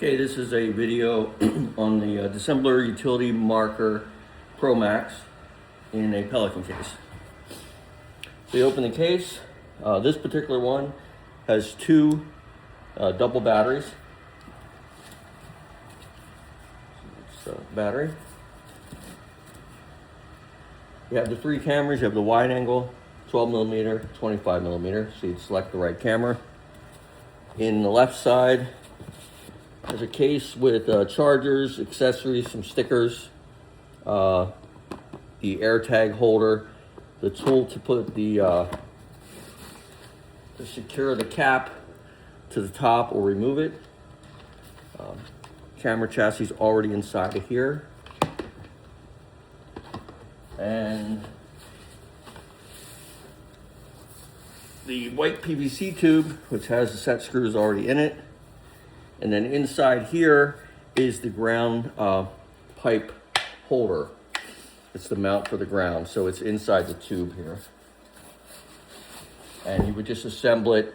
Okay, this is a video on the Dissembler Utility Marker Pro Max in a Pelican case. So you open the case. This particular one has two double batteries. It's battery. You have the three cameras. You have the wide angle, 12mm, 25mm. So you'd select the right camera. In the left side, there's a case with chargers, accessories, some stickers, the AirTag holder, the tool to put the to secure the cap to the top or remove it. Camera chassis is already inside of here, and the white PVC tube, which has the set screws already in it. And then inside here is the ground pipe holder. It's the mount for the ground, so it's inside the tube here. And you would just assemble it.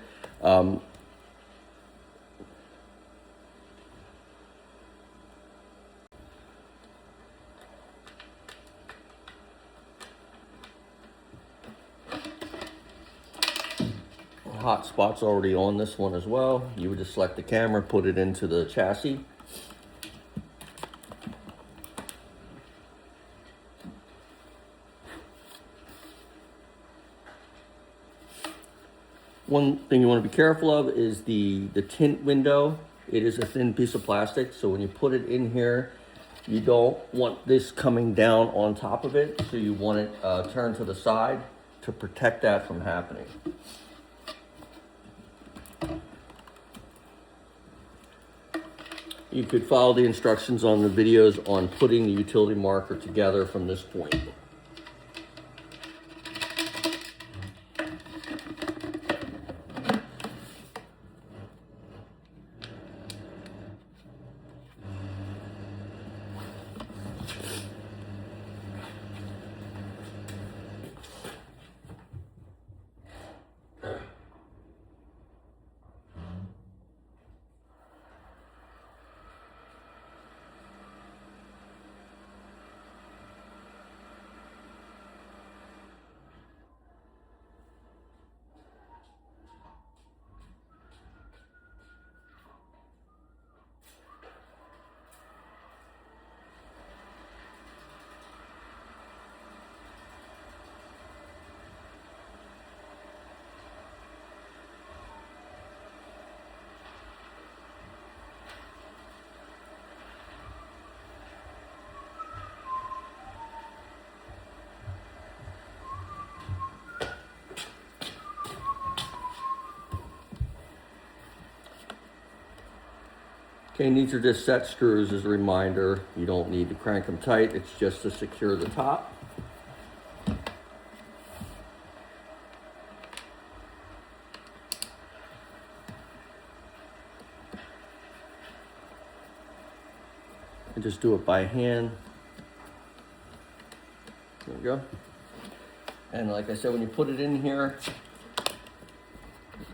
Hot spot's already on this one as well. You would just select the camera, put it into the chassis. One thing you want to be careful of is the tint window. It is a thin piece of plastic, so when you put it in here, you don't want this coming down on top of it, so you want it turned to the side to protect that from happening. You could follow the instructions on the videos on putting the utility marker together from this point. Okay, and these are just set screws as a reminder. You don't need to crank them tight. It's just to secure the top. And just do it by hand. There we go. And like I said, when you put it in here,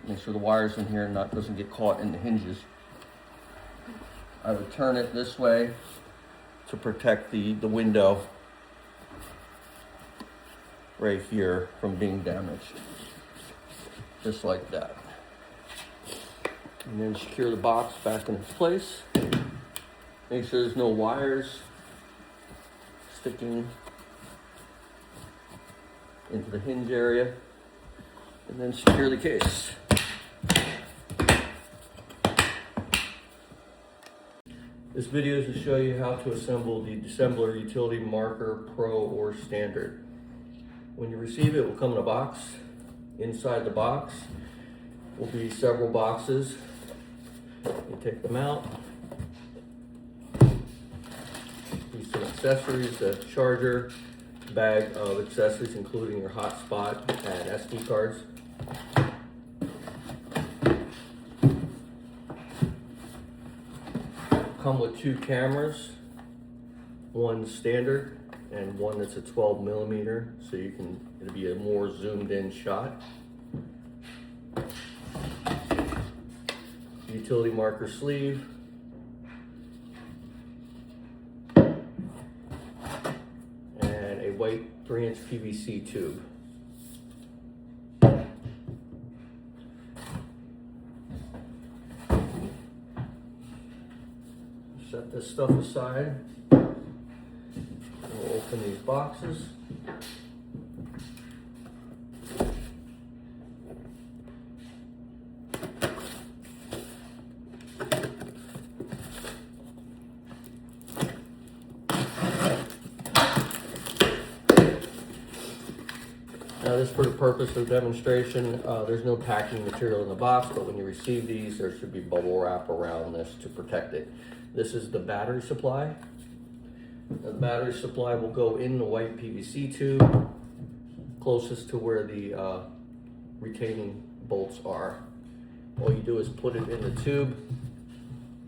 make sure the wire's in here and doesn't get caught in the hinges. I would turn it this way to protect the window right here from being damaged. Just like that. And then secure the box back in its place. Make sure there's no wires sticking into the hinge area. And then secure the case. This video is to show you how to assemble the Dissembler Utility Marker Pro or Standard. When you receive it, it will come in a box. Inside the box will be several boxes. You take them out. These some accessories, a charger, bag of accessories including your hotspot and SD cards. Come with two cameras, one standard and one that's a 12mm, so it'll be a more zoomed in shot. Utility marker sleeve, white 3-inch PVC tube. Set this stuff aside. We'll open these boxes. Now this, for the purpose of demonstration, there's no packing material in the box, but when you receive these, there should be bubble wrap around this to protect it. This is the battery supply. The battery supply will go in the white PVC tube, closest to where the retaining bolts are. All you do is put it in the tube.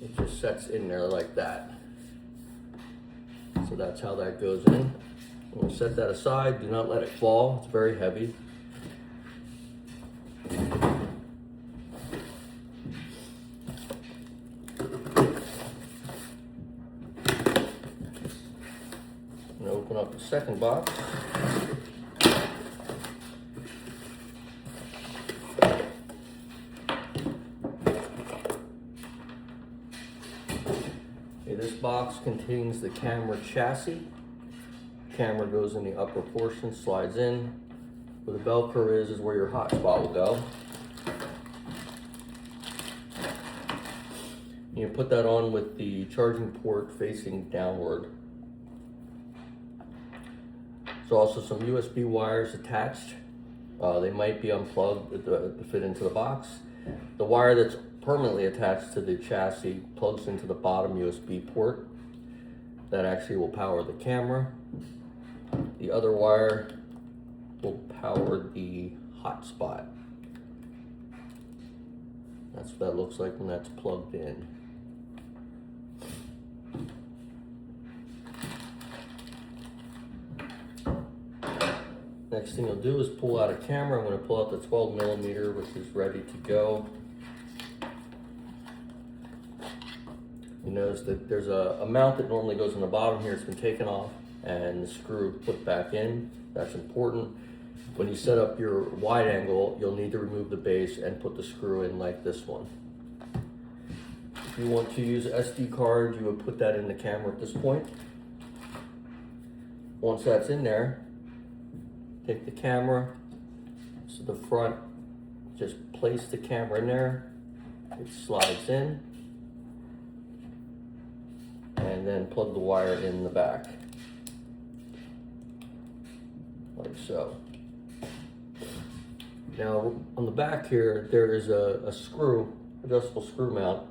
It just sets in there like that. So that's how that goes in. We'll set that aside. Do not let it fall. It's very heavy. And open up the second box. Okay, this box contains the camera chassis. Camera goes in the upper portion, slides in. Where the Velcro is where your hotspot will go. You put that on with the charging port facing downward. There's also some USB wires attached. They might be unplugged to fit into the box. The wire that's permanently attached to the chassis plugs into the bottom USB port. That actually will power the camera. The other wire will power the hotspot. That's what that looks like when that's plugged in. Next thing you'll do is pull out a camera. I'm going to pull out the 12mm, which is ready to go. You notice that there's a mount that normally goes on the bottom here. It's been taken off and the screw put back in. That's important. When you set up your wide angle, you'll need to remove the base and put the screw in like this one. If you want to use an SD card, you would put that in the camera at this point. Once that's in there, take the camera to the front, just place the camera in there, it slides in, and then plug the wire in the back. Like so. Now on the back here, there is a screw, adjustable screw mount,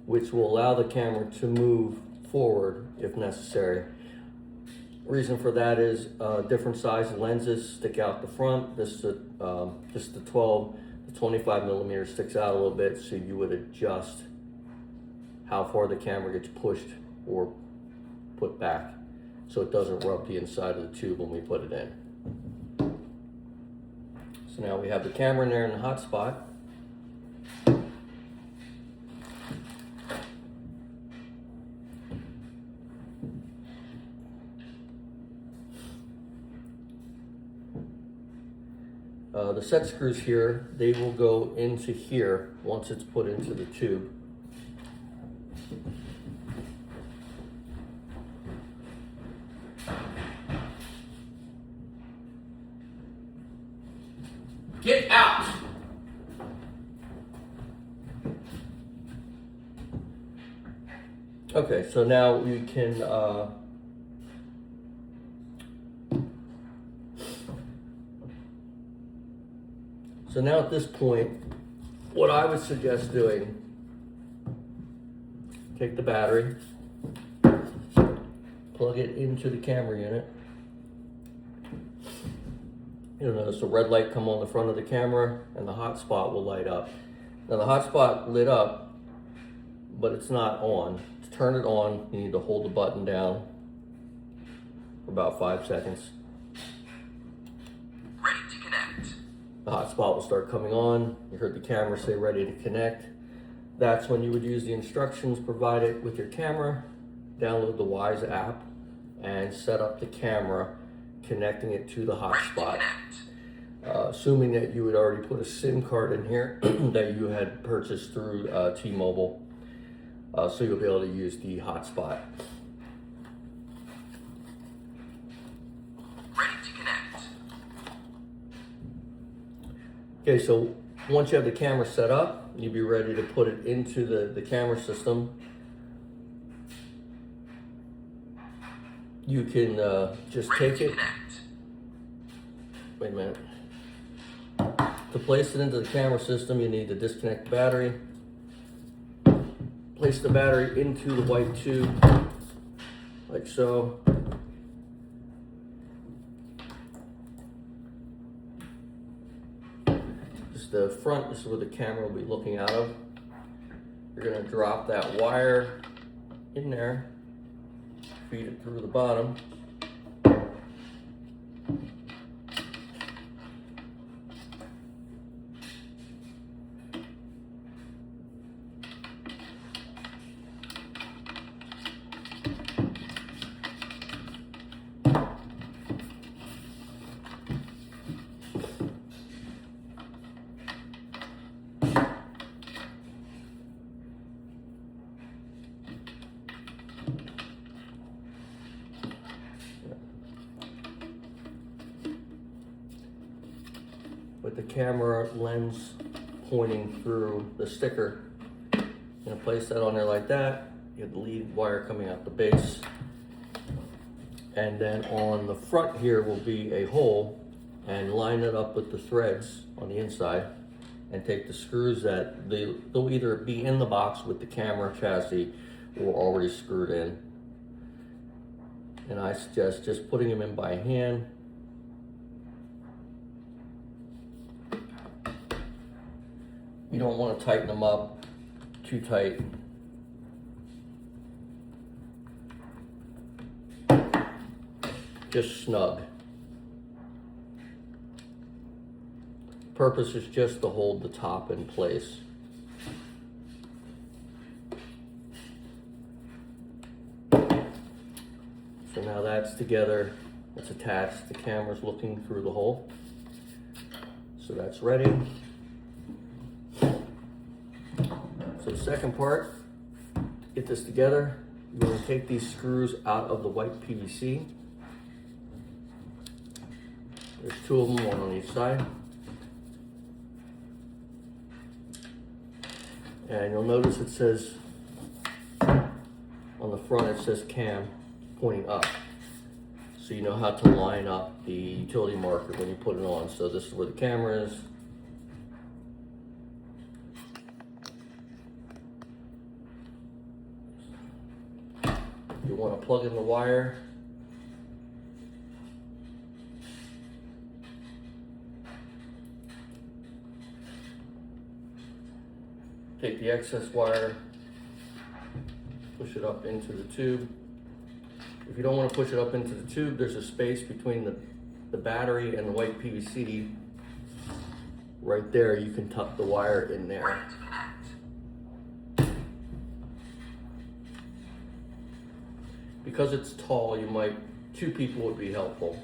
which will allow the camera to move forward if necessary. Reason for that is different size lenses stick out the front. This is the 25mm sticks out a little bit, so you would adjust how far the camera gets pushed or put back, so it doesn't rub the inside of the tube when we put it in. So now we have the camera in there in the hot spot. The set screws here, they will go into here once it's put into the tube. Get out! Okay, so now we can so now at this point, what I would suggest doing, take the battery, plug it into the camera unit. You'll notice the red light come on the front of the camera and the hotspot will light up. Now the hotspot lit up, but it's not on. To turn it on, you need to hold the button down for about 5 seconds. Ready to connect. The hotspot will start coming on. You heard the camera say ready to connect. That's when you would use the instructions provided with your camera, download the Wise app, and set up the camera connecting it to the Ready to hotspot. connect. Assuming that you had already put a SIM card in here that you had purchased through T-Mobile, so you'll be able to use the hotspot. Ready to connect. Okay, so once you have the camera set up, you'll be ready to put it into the camera system. You can just Ready take to it. connect. Wait a minute. To place it into the camera system, you need to disconnect the battery. Place the battery into the white tube, like so. Just the front, this is where the camera will be looking out of. You're gonna drop that wire in there, feed it through the bottom. With the camera lens pointing through the sticker. You're gonna place that on there like that. You have the lead wire coming out the base. And then on the front here will be a hole, and line it up with the threads on the inside and take the screws that they'll either be in the box with the camera chassis or already screwed in. And I suggest just putting them in by hand. You don't want to tighten them up too tight. Just snug. Purpose is just to hold the top in place. So now that's together, it's attached, the camera's looking through the hole. So that's ready. So the second part, to get this together, you're going to take these screws out of the white PVC. There's two of them, one on each side. And you'll notice it says, on the front it says cam, pointing up. So you know how to line up the utility marker when you put it on. So this is where the camera is. You want to plug in the wire. Take the excess wire, push it up into the tube. If you don't want to push it up into the tube, there's a space between the battery and the white PVC. Right there, you can tuck the wire in there. Ready to connect. Because it's tall, two people would be helpful.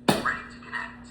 Ready to connect.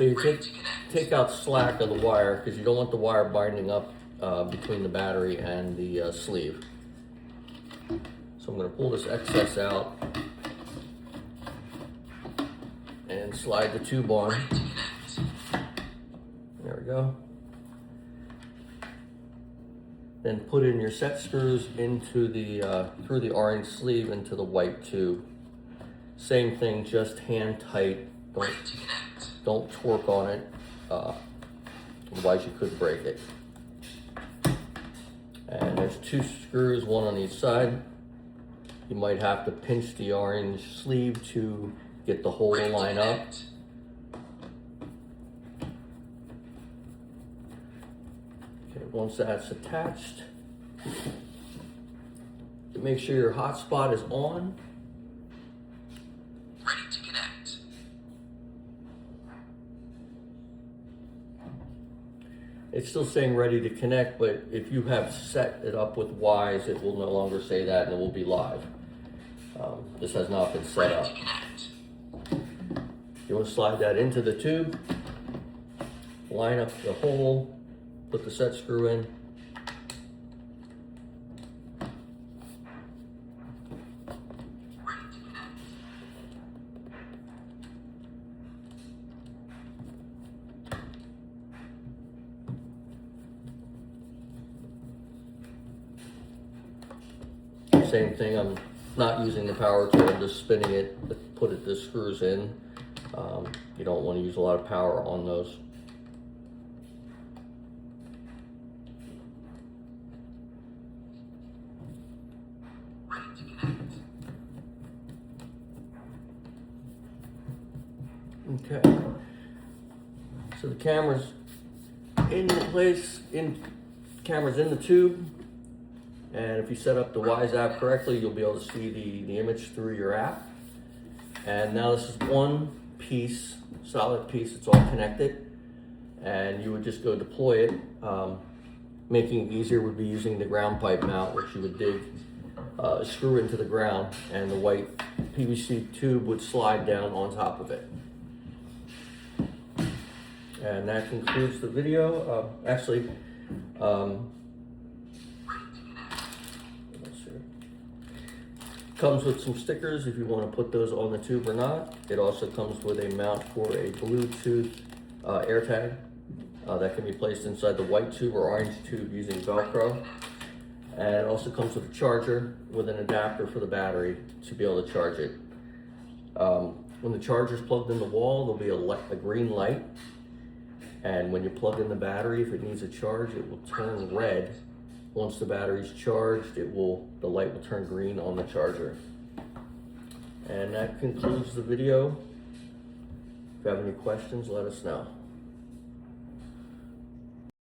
So you Ready to connect. take out slack of the wire because you don't want the wire binding up between the battery and the sleeve. So I'm going to pull this excess out and slide the tube on. Ready to connect. There we go. Then put in your set screws into the through the orange sleeve into the white tube. Same thing, just hand tight. Ready to connect. Don't torque on it, otherwise you could break it. And there's 2 screws, one on each side. You might have to pinch the orange sleeve to get the hole to Ready to line up. connect. Okay, once that's attached, make sure your hotspot is on. Ready to connect. It's still saying ready to connect, but if you have set it up with Y's, it will no longer say that and it will be live. This has not been set Ready up. to connect. You want to slide that into the tube, line up the hole, put the set screw in. Ready to connect. Same thing, I'm not using the power tool, I'm just spinning it, put the screws in. You don't want to use a lot of power on those. Ready to connect. Okay. So the camera's in place, camera's in the tube. And if you set up the Wise app correctly, you'll be able to see the image through your app. And now this is one piece, solid piece, it's all connected. And you would just go deploy it. Making it easier would be using the ground pipe mount, which you would dig a screw into the ground, and the white PVC tube would slide down on top of it. And that concludes the video. Comes with some stickers if you want to put those on the tube or not. It also comes with a mount for a Bluetooth AirTag that can be placed inside the white tube or orange tube using Velcro. And it also comes with a charger with an adapter for the battery to be able to charge it. When the charger is plugged in the wall, there'll be a green light. And when you plug in the battery, if it needs a charge, it will turn red. Once the battery's charged, the light will turn green on the charger. And that concludes the video. If you have any questions, let us know.